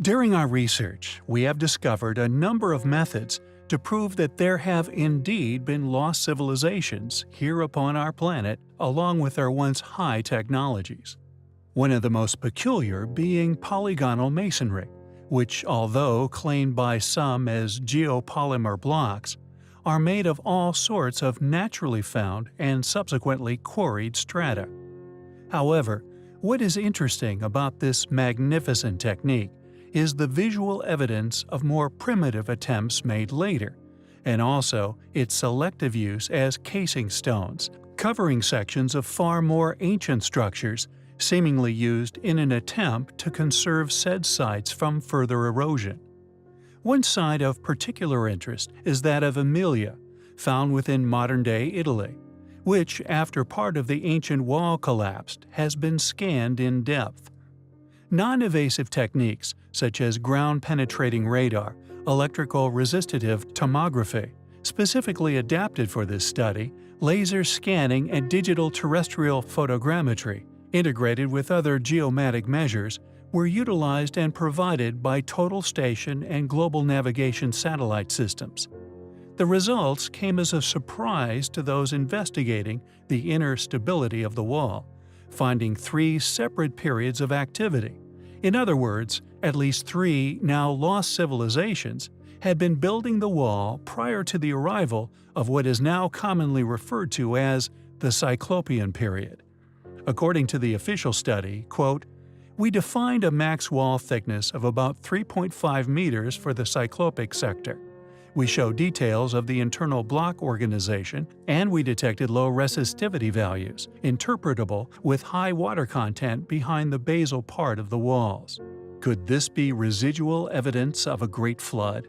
During our research, we have discovered a number of methods to prove that there have indeed been lost civilizations here upon our planet along with our once high technologies. One of the most peculiar being polygonal masonry, which, although claimed by some as geopolymer blocks, are made of all sorts of naturally found and subsequently quarried strata. However, what is interesting about this magnificent technique is the visual evidence of more primitive attempts made later, and also its selective use as casing stones, covering sections of far more ancient structures seemingly used in an attempt to conserve said sites from further erosion. One site of particular interest is that of Emilia, found within modern-day Italy, which, after part of the ancient wall collapsed, has been scanned in depth. Non-invasive techniques such as ground-penetrating radar, electrical resistive tomography, specifically adapted for this study, laser scanning and digital terrestrial photogrammetry, integrated with other geomatic measures, were utilized and provided by total station and global navigation satellite systems. The results came as a surprise to those investigating the inner stability of the wall, finding 3 separate periods of activity. In other words, at least 3 now lost civilizations had been building the wall prior to the arrival of what is now commonly referred to as the Cyclopean period. According to the official study, quote, "We defined a max wall thickness of about 3.5 meters for the cyclopic sector. We show details of the internal block organization, and we detected low resistivity values, interpretable with high water content behind the basal part of the walls. Could this be residual evidence of a great flood?"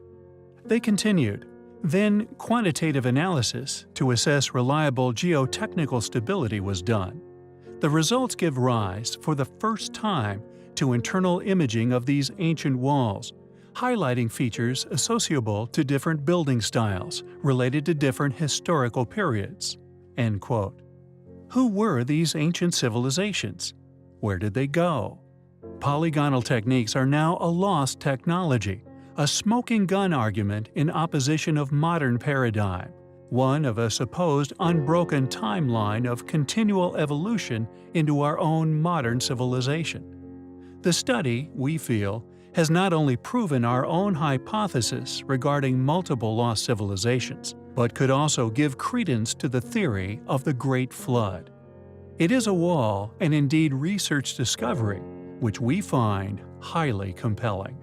They continued. Then quantitative analysis to assess reliable geotechnical stability was done. The results give rise, for the first time, to internal imaging of these ancient walls, highlighting features associable to different building styles related to different historical periods." End quote. Who were these ancient civilizations? Where did they go? Polygonal techniques are now a lost technology, a smoking gun argument in opposition of modern paradigm, one of a supposed unbroken timeline of continual evolution into our own modern civilization. The study, we feel, has not only proven our own hypothesis regarding multiple lost civilizations, but could also give credence to the theory of the Great Flood. It is a wall and indeed research discovery which we find highly compelling.